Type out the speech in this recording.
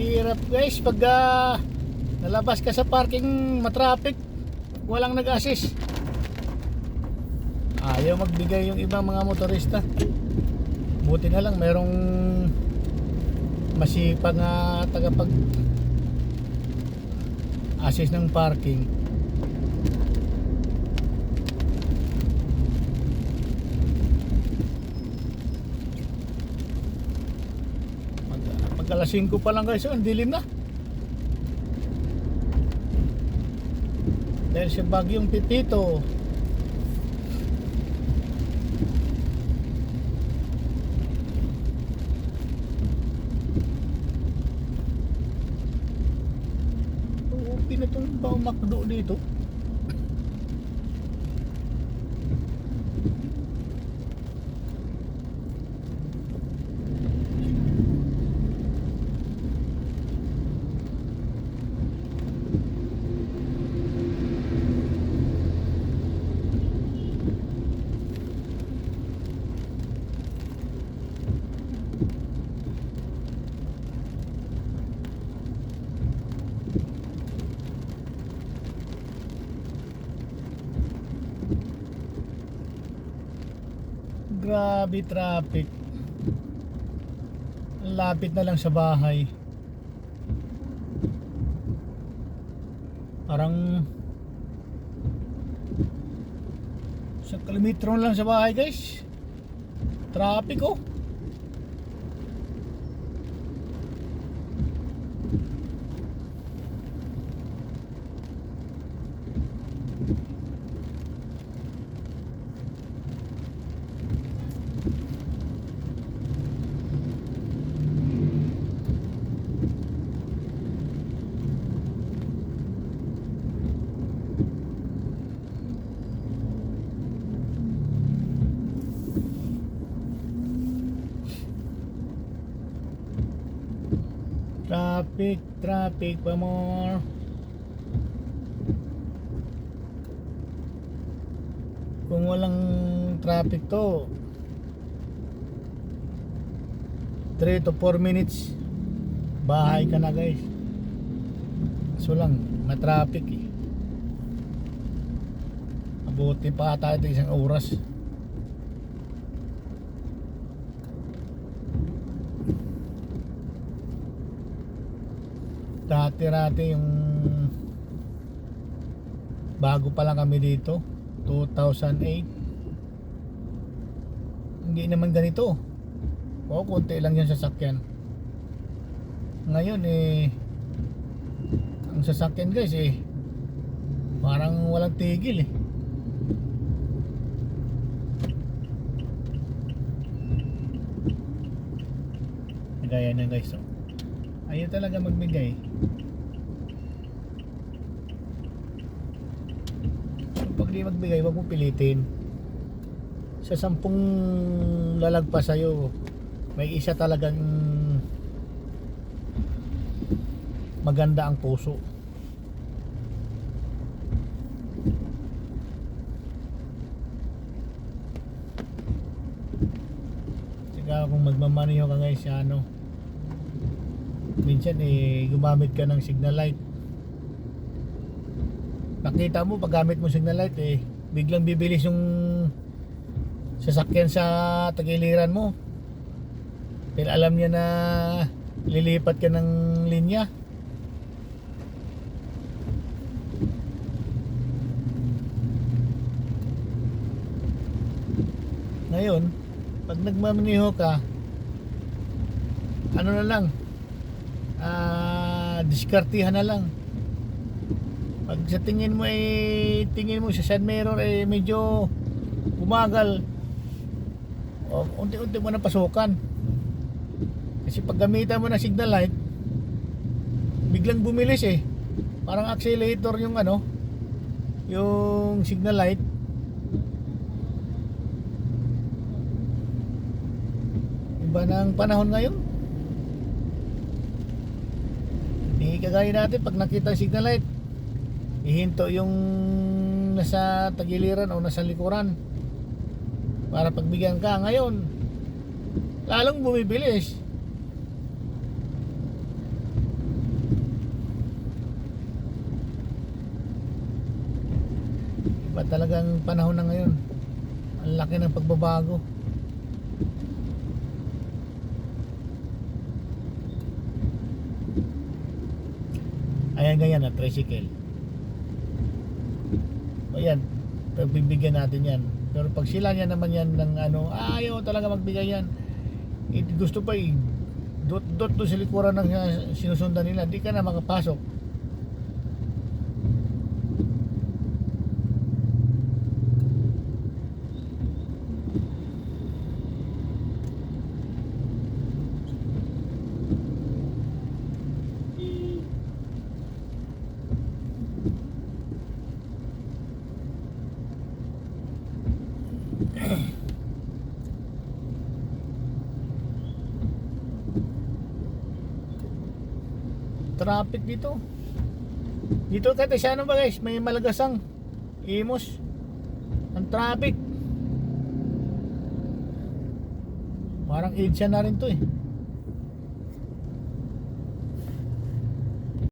Hirap guys pag nalabas ka sa parking matraffic, walang nag-assist. Ayaw magbigay yung ibang mga motorista. Buti na lang merong masipag na tagapag assist ng parking. Alas 5 pa lang guys, ang dilim na. Dahil sa bagyong Pipito. Okay na itong baumakdo dito. Grabe traffic. Lapit na lang sa bahay. Parang sa kilometro lang sa bahay guys. Traffic oh. Traffic pa more. Kung walang traffic to 3 to 4 minutes bahay ka na guys. So lang matraffic eh. Abuti pa tayo ng isang oras. Dati-rati yung bago pa lang kami dito 2008, hindi naman ganito. O konti lang yung sasakyan. Ngayon eh ang sasakyan guys eh parang walang tigil eh. Gaya na guys oh. Ayaw talaga magbigay. Pag di magbigay, wag mo pilitin. Sa 10 lalagpas sa'yo, may isa talagang maganda ang puso. Saka kung magmamaniho ka guys, minsan gumamit ka ng signal light. Nakita mo pag gamit mo signal light biglang bibilis yung sasakyan sa tagiliran mo. Pero alam niya na lilipat ka ng linya. Ngayon, pag nagmamaniho ka, ano na lang, diskartihan na lang. Pag sa tingin mo sa side mirror medyo bumagal, unti-unti mo na pasukan. Kasi pag gamitan mo ng signal light, biglang bumilis parang accelerator yung yung signal light. Iba na ang panahon ngayon. Hindi kagaya natin pag nakita signal light, ihinto yung nasa tagiliran o nasa likuran para pagbigyan ka. Ngayon lalong bumibilis. Iba talagang panahon na ngayon. Ang laki ng pagbabago. Ayan ganyan na tricycle. Ayan, pagbibigyan natin yan. Pero pag sila niya naman yan ng ano, ayaw talaga magbigay yan. Gusto pa dot to sa likuran ng sinusundan nila, di ka na makapasok. Traffic dito. Dito kahit sa ano ba guys, may Malagasang Imos. Ang traffic. Parang EDSA na rin to eh.